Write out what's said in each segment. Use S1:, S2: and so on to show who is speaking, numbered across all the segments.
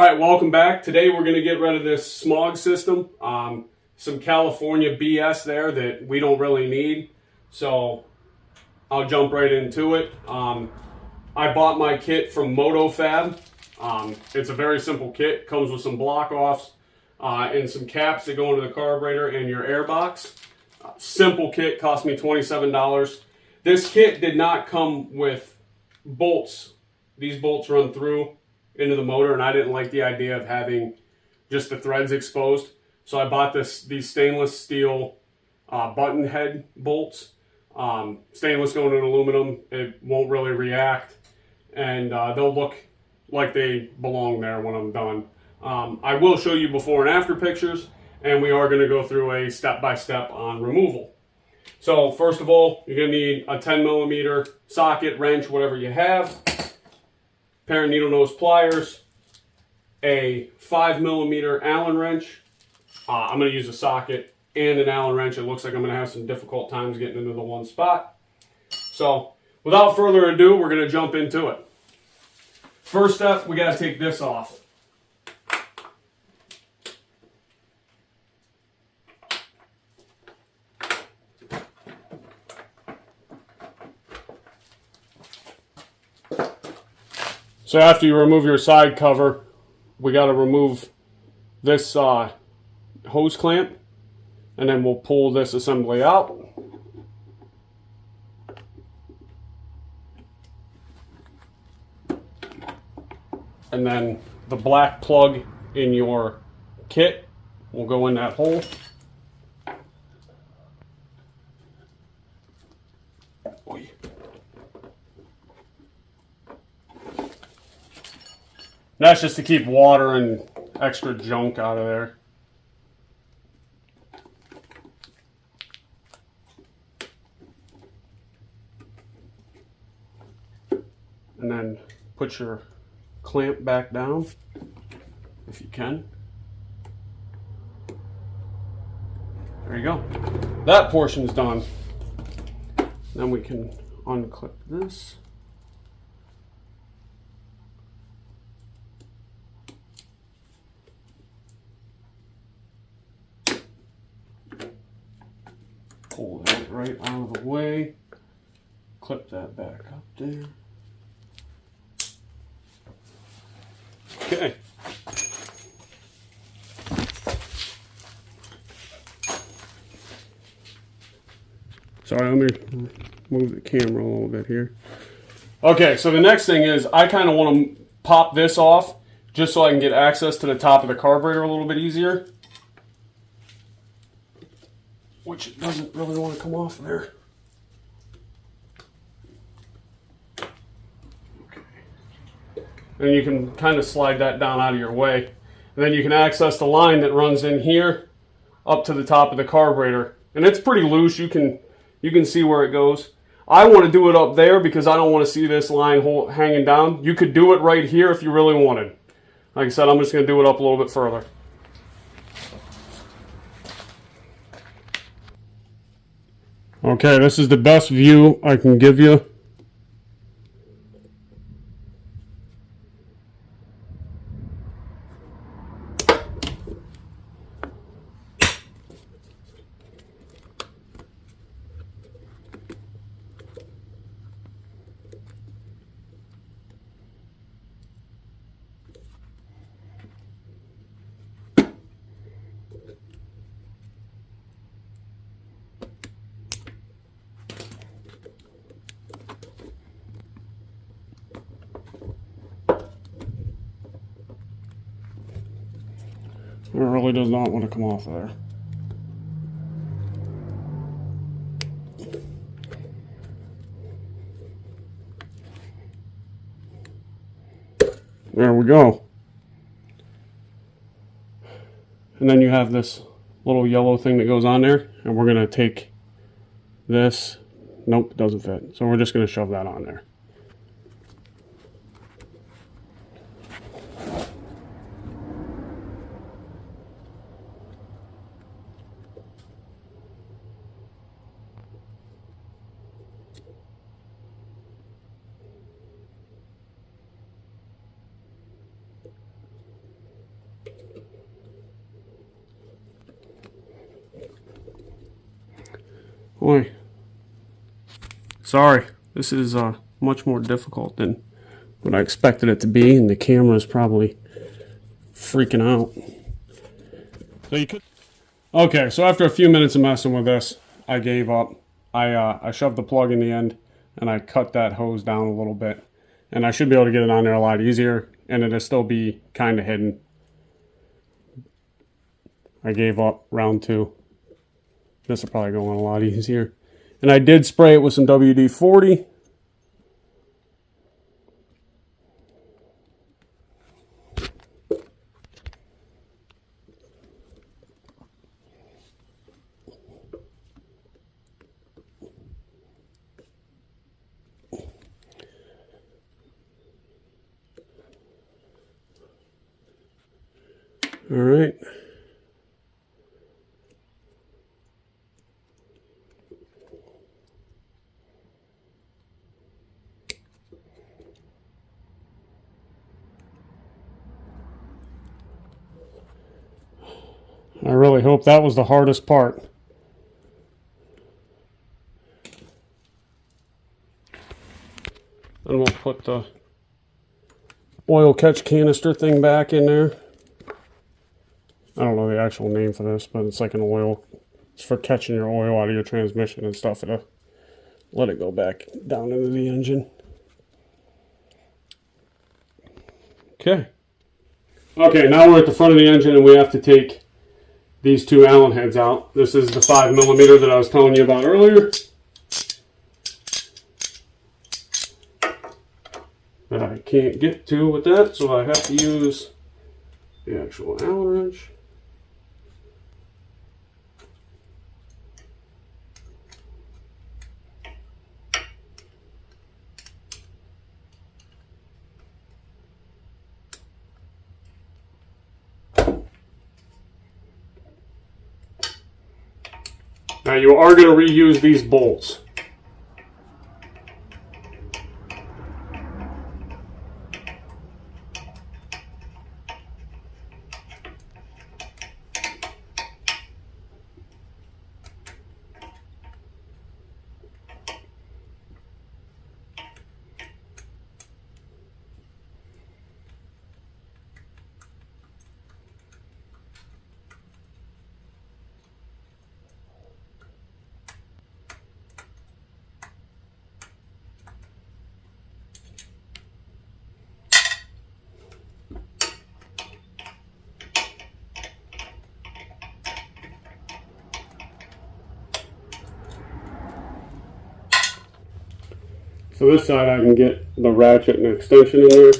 S1: Alright, welcome back. Today we're going to get rid of this Smog system. Some California BS there that we don't really need. So I'll jump right into it. I bought my kit from MotoFab. It's a very simple kit. Comes with some block offs and some caps that go into the carburetor and your airbox. Simple kit, cost me $27. This kit did not come with bolts. These bolts run through into the motor, and I didn't like the idea of having just the threads exposed. So I bought these stainless steel button head bolts. Stainless going in aluminum, it won't really react, and they'll look like they belong there when I'm done. I will show you before and after pictures, and we are going to go through a step-by-step on removal. So first of all, you're going to need a 10mm socket, wrench, whatever you have, pair of needle nose pliers, a 5mm Allen wrench. I'm going to use a socket and an Allen wrench. It looks like I'm going to have some difficult times getting into the one spot. So without further ado, we're going to jump into it. First step, we got to take this off. So after you remove your side cover, we got to remove this hose clamp, and then we'll pull this assembly out. And then the black plug in your kit will go in that hole. That's just to keep water and extra junk out of there. And then put your clamp back down if you can. There you go. That portion's done. Then we can unclip this. Pull that right out of the way. Clip that back up there. Okay. Sorry, let me move the camera a little bit here. Okay, so the next thing is I kind of want to pop this off just so I can get access to the top of the carburetor a little bit easier. Which it doesn't really want to come off there. Okay. And you can kind of slide that down out of your way. And then you can access the line that runs in here up to the top of the carburetor. And it's pretty loose. You can see where it goes. I want to do it up there because I don't want to see this line hanging down. You could do it right here if you really wanted. Like I said, I'm just going to do it up a little bit further. Okay, this is the best view I can give you. It really does not want to come off there. There we go. And then you have this little yellow thing that goes on there, and we're going to take this. Nope, it doesn't fit. So we're just going to shove that on there. Boy, sorry, this is much more difficult than what I expected it to be, and the camera is probably freaking out. So you could. Okay, so after a few minutes of messing with this, I gave up. I shoved the plug in the end, and I cut that hose down a little bit, and I should be able to get it on there a lot easier, and it'll still be kind of hidden. I gave up round 2. This will probably go on a lot easier. And I did spray it with some WD-40. All right. I really hope that was the hardest part. Then we'll put the oil catch canister thing back in there. I don't know the actual name for this, but it's like an oil. It's for catching your oil out of your transmission and stuff. It'll let it go back down into the engine. Okay. Okay, now we're at the front of the engine and we have to take these 2 Allen heads out. This is the 5mm that I was telling you about earlier. That I can't get to with that, so I have to use the actual Allen wrench. Now you are going to reuse these bolts. So this side I can get the ratchet and extension in there.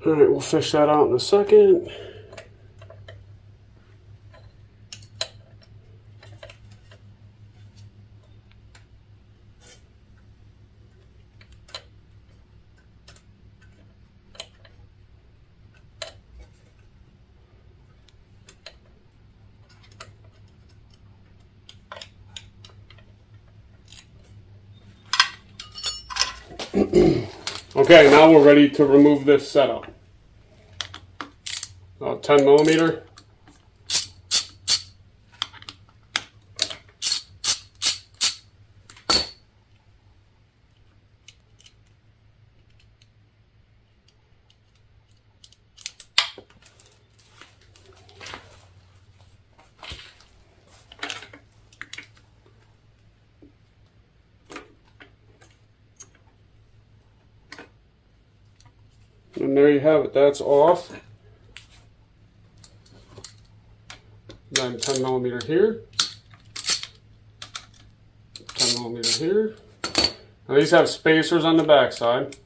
S1: All right, we'll fish that out in a second. Okay, now we're ready to remove this setup. 10mm. And there you have it, that's off. Then 10mm here, 10mm millimeter here. Now these have spacers on the back side.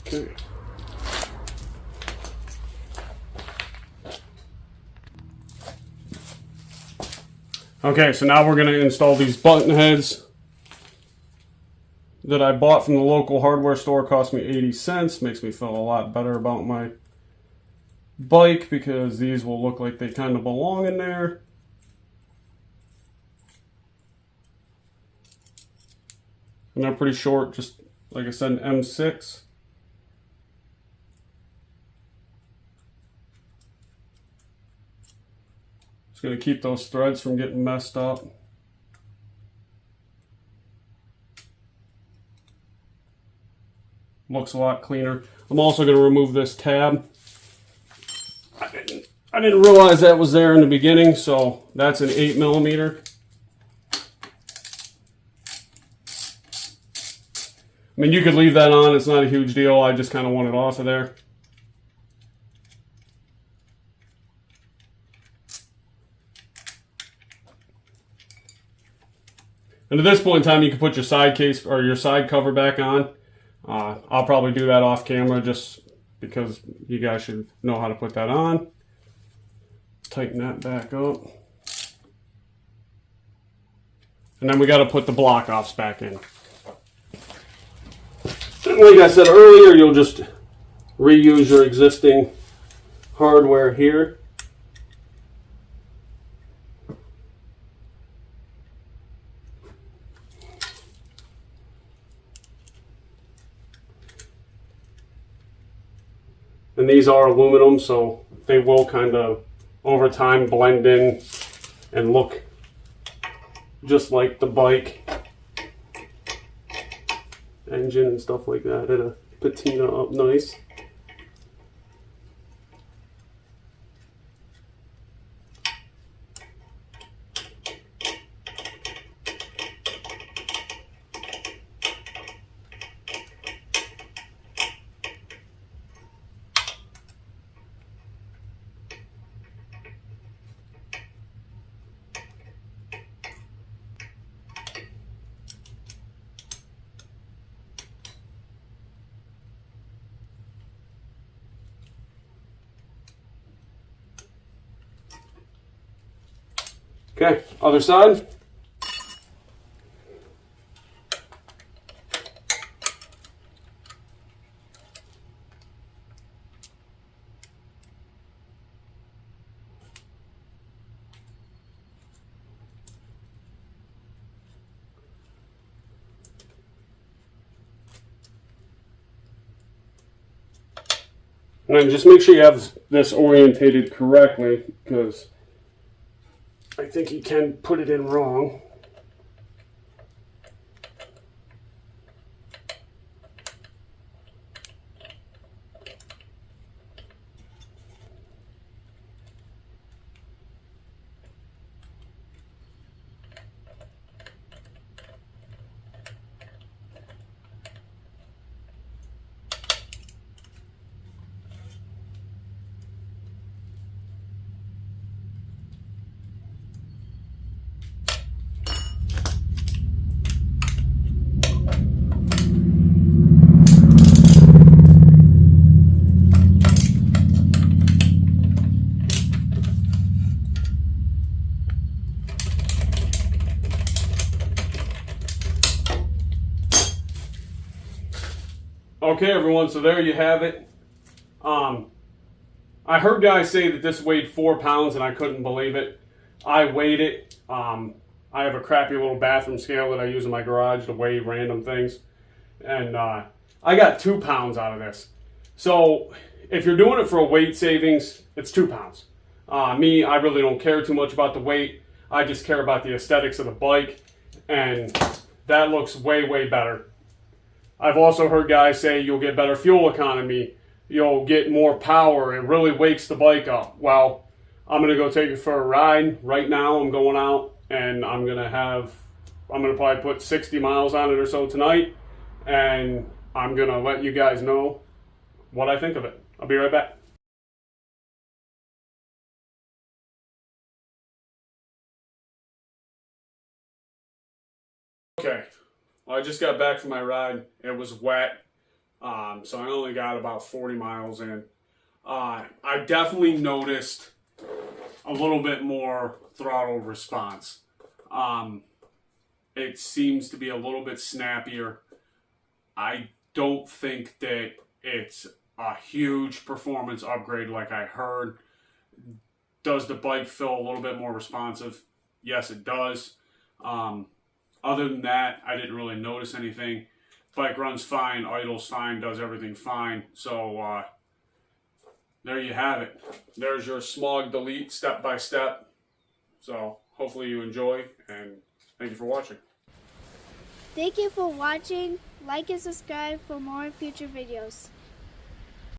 S1: Okay. Okay, so now we're going to install these button heads that I bought from the local hardware store. Cost me 80 cents. Makes me feel a lot better about my bike because these will look like they kind of belong in there. And they're pretty short, just like I said, an M6. Going to keep those threads from getting messed up. Looks a lot cleaner. I'm also going to remove this tab. I didn't realize that was there in the beginning, so that's an 8 millimeter. I mean, you could leave that on. It's not a huge deal. I just kind of want it off of there. And at this point in time, you can put your side case or your side cover back on. I'll probably do that off camera just because you guys should know how to put that on. Tighten that back up. And then we got to put the block offs back in. And like I said earlier, you'll just reuse your existing hardware here. And these are aluminum, so they will kind of, over time, blend in and look just like the bike engine and stuff like that. It'll patina up nice. Okay, other side. And then just make sure you have this orientated correctly, because I think you can put it in wrong. Okay, everyone, so there you have it. I heard guys say that this weighed 4 pounds, and I couldn't believe it. I weighed it. I have a crappy little bathroom scale that I use in my garage to weigh random things. And I got 2 pounds out of this. So if you're doing it for a weight savings, it's 2 pounds. Me, I really don't care too much about the weight. I just care about the aesthetics of the bike. And that looks way, way better. I've also heard guys say you'll get better fuel economy, you'll get more power, it really wakes the bike up. Well, I'm going to go take it for a ride. Right now I'm going out and I'm gonna probably put 60 miles on it or so tonight, and I'm gonna let you guys know what I think of it. I'll be right back. Okay, well, I just got back from my ride. It was wet, so I only got about 40 miles in. I definitely noticed a little bit more throttle response. It seems to be a little bit snappier. I don't think that it's a huge performance upgrade like I heard. Does the bike feel a little bit more responsive? Yes, it does. Other than that, I didn't really notice anything. Bike runs fine, idles fine, does everything fine. So there you have it. There's your Smog Delete step by step. So hopefully you enjoy, and thank you for watching.
S2: Thank you for watching. Like and subscribe for more future videos.